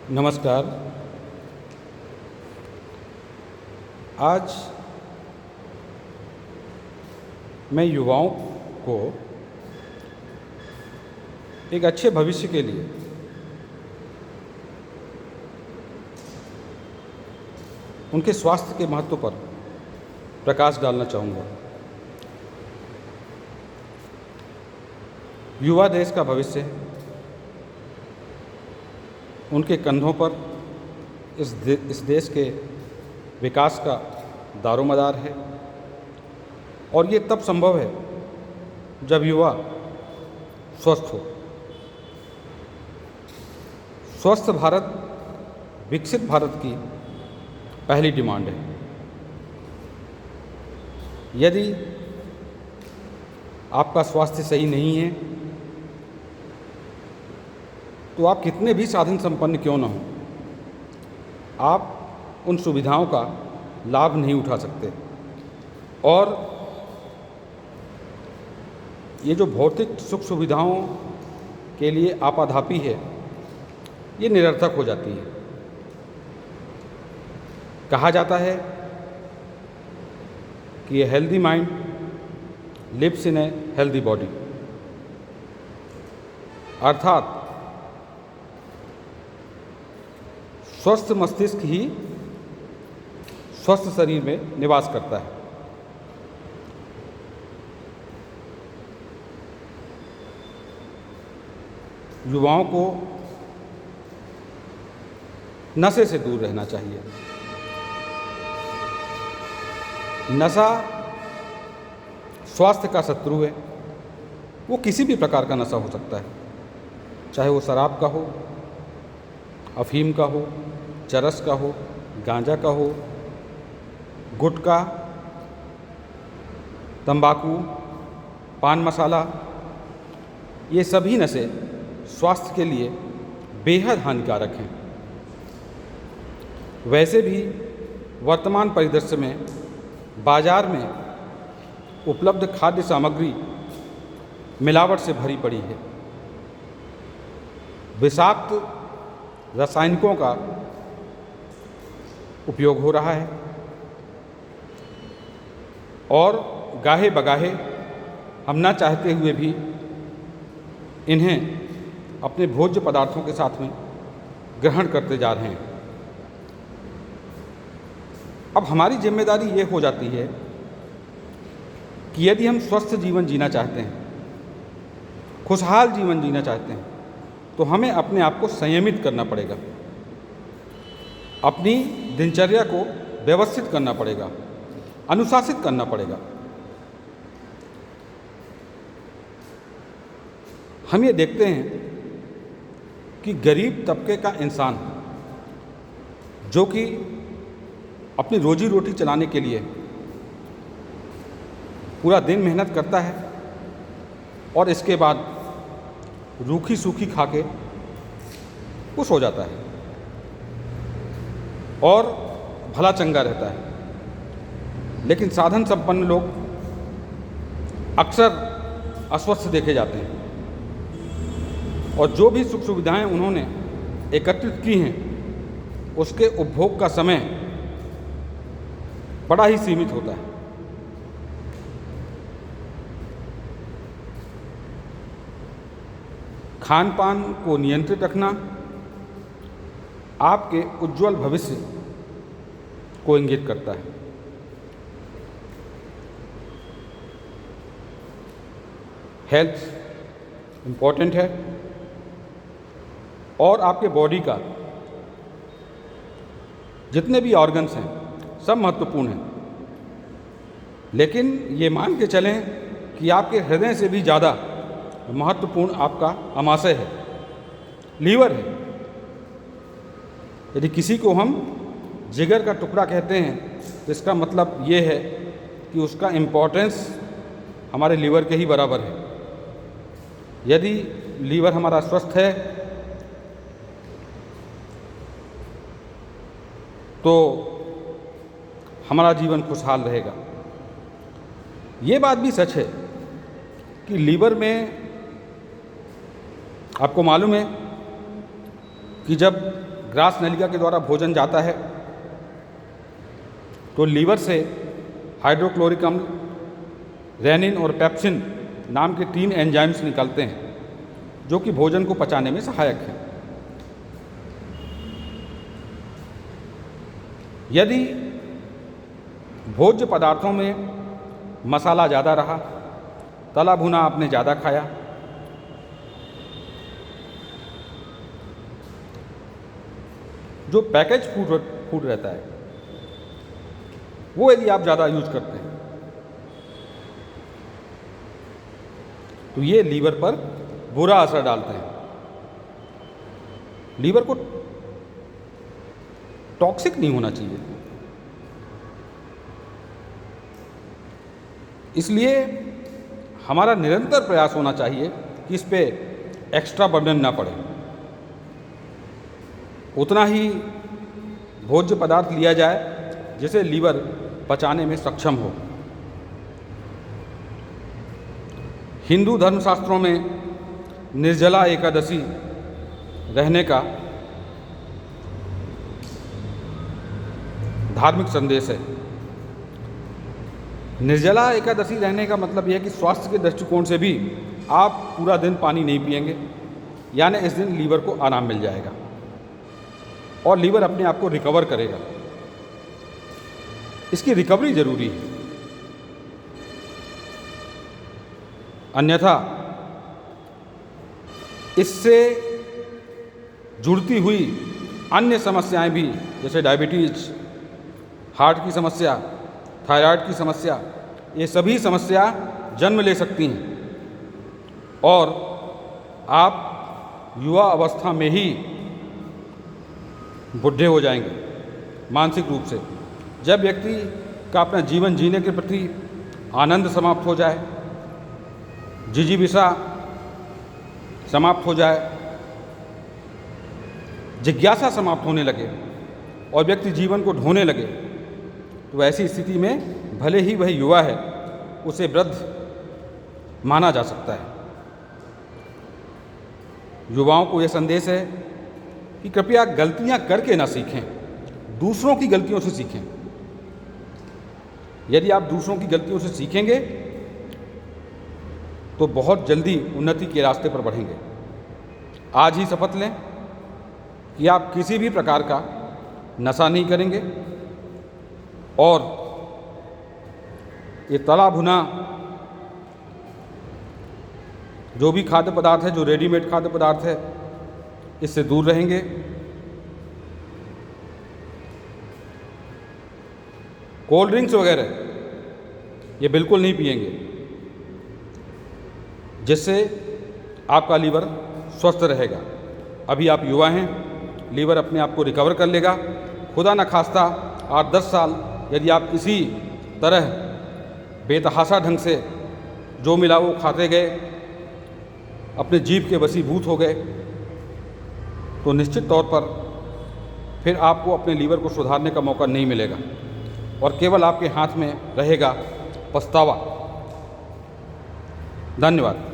नमस्कार। आज मैं युवाओं को एक अच्छे भविष्य के लिए उनके स्वास्थ्य के महत्व पर प्रकाश डालना चाहूँगा। युवा देश का भविष्य है। उनके कंधों पर इस देश के विकास का दारोमदार है और ये तब संभव है जब युवा स्वस्थ हो। स्वस्थ भारत विकसित भारत की पहली डिमांड है। यदि आपका स्वास्थ्य सही नहीं है तो आप कितने भी साधन संपन्न क्यों न हों, आप उन सुविधाओं का लाभ नहीं उठा सकते और ये जो भौतिक सुख सुविधाओं के लिए आपाधापी है, ये निरर्थक हो जाती है। कहा जाता है कि a healthy mind lives in a healthy body, अर्थात स्वस्थ मस्तिष्क ही स्वस्थ शरीर में निवास करता है। युवाओं को नशे से दूर रहना चाहिए। नशा स्वास्थ्य का शत्रु है। वो किसी भी प्रकार का नशा हो सकता है, चाहे वो शराब का हो, अफीम का हो, चरस का हो, गांजा का हो, गुटखा, तंबाकू, पान मसाला, ये सभी नशे स्वास्थ्य के लिए बेहद हानिकारक हैं। वैसे भी वर्तमान परिदृश्य में बाजार में उपलब्ध खाद्य सामग्री मिलावट से भरी पड़ी है। विषाक्त रासायनिकों का उपयोग हो रहा है और गाहे बगाहे हम ना चाहते हुए भी इन्हें अपने भोज्य पदार्थों के साथ में ग्रहण करते जा रहे हैं। अब हमारी जिम्मेदारी ये हो जाती है कि यदि हम स्वस्थ जीवन जीना चाहते हैं, खुशहाल जीवन जीना चाहते हैं, तो हमें अपने आप को संयमित करना पड़ेगा, अपनी दिनचर्या को व्यवस्थित करना पड़ेगा, अनुशासित करना पड़ेगा। हम ये देखते हैं कि गरीब तबके का इंसान जो कि अपनी रोजी रोटी चलाने के लिए पूरा दिन मेहनत करता है और इसके बाद रूखी सूखी खा के वो सो जाता है और भला चंगा रहता है। लेकिन साधन संपन्न लोग अक्सर अस्वस्थ देखे जाते हैं और जो भी सुख सुविधाएं उन्होंने एकत्रित की हैं उसके उपभोग का समय बड़ा ही सीमित होता है। खान पान को नियंत्रित रखना आपके उज्जवल भविष्य को इंगित करता है। हेल्थ इम्पॉर्टेंट है और आपके बॉडी का जितने भी ऑर्गन्स हैं सब महत्वपूर्ण हैं, लेकिन ये मान के चलें कि आपके हृदय से भी ज़्यादा महत्वपूर्ण आपका आमाशय है, लीवर है। यदि किसी को हम जिगर का टुकड़ा कहते हैं तो इसका मतलब ये है कि उसका इम्पोर्टेंस हमारे लीवर के ही बराबर है। यदि लीवर हमारा स्वस्थ है तो हमारा जीवन खुशहाल रहेगा। ये बात भी सच है कि लीवर में आपको मालूम है कि जब ग्रास नलिका के द्वारा भोजन जाता है तो लीवर से हाइड्रोक्लोरिक अम्ल, रेनिन और पेप्सिन नाम के 3 एंजाइम्स निकलते हैं जो कि भोजन को पचाने में सहायक हैं। यदि भोज्य पदार्थों में मसाला ज़्यादा रहा, तला भुना आपने ज़्यादा खाया, जो पैकेज फूड रहता है वो यदि आप ज़्यादा यूज करते हैं तो ये लीवर पर बुरा असर डालते हैं। लीवर को टॉक्सिक नहीं होना चाहिए, इसलिए हमारा निरंतर प्रयास होना चाहिए कि इस पे एक्स्ट्रा बर्डन ना पड़े। उतना ही भोज्य पदार्थ लिया जाए जिसे लीवर पचाने में सक्षम हो। हिंदू धर्मशास्त्रों में निर्जला एकादशी रहने का धार्मिक संदेश है। निर्जला एकादशी रहने का मतलब यह है कि स्वास्थ्य के दृष्टिकोण से भी आप पूरा दिन पानी नहीं पिएंगे, यानी इस दिन लीवर को आराम मिल जाएगा और लीवर अपने आप को रिकवर करेगा। इसकी रिकवरी जरूरी है, अन्यथा इससे जुड़ती हुई अन्य समस्याएं भी, जैसे डायबिटीज, हार्ट की समस्या, थायराइड की समस्या, ये सभी समस्या जन्म ले सकती हैं और आप युवा अवस्था में ही बुढ़े हो जाएंगे मानसिक रूप से। जब व्यक्ति का अपना जीवन जीने के प्रति आनंद समाप्त हो जाए, जिजीविषा समाप्त हो जाए, जिज्ञासा समाप्त होने लगे और व्यक्ति जीवन को ढोने लगे, तो ऐसी स्थिति में भले ही वह युवा है, उसे वृद्ध माना जा सकता है। युवाओं को यह संदेश है कि कृपया गलतियां करके ना सीखें, दूसरों की गलतियों से सीखें। यदि आप दूसरों की गलतियों से सीखेंगे तो बहुत जल्दी उन्नति के रास्ते पर बढ़ेंगे। आज ही शपथ लें कि आप किसी भी प्रकार का नशा नहीं करेंगे और ये तला भुना जो भी खाद्य पदार्थ है, जो रेडीमेड खाद्य पदार्थ है, इससे दूर रहेंगे। कोल्ड ड्रिंक्स वगैरह ये बिल्कुल नहीं पिएंगे, जिससे आपका लीवर स्वस्थ रहेगा। अभी आप युवा हैं, लीवर अपने आप को रिकवर कर लेगा। खुदा न खास्ता 8-10 साल यदि आप इसी तरह बेतहाशा ढंग से जो मिला वो खाते गए, अपने जीभ के वशीभूत हो गए, तो निश्चित तौर पर फिर आपको अपने लीवर को सुधारने का मौका नहीं मिलेगा और केवल आपके हाथ में रहेगा पछतावा। धन्यवाद।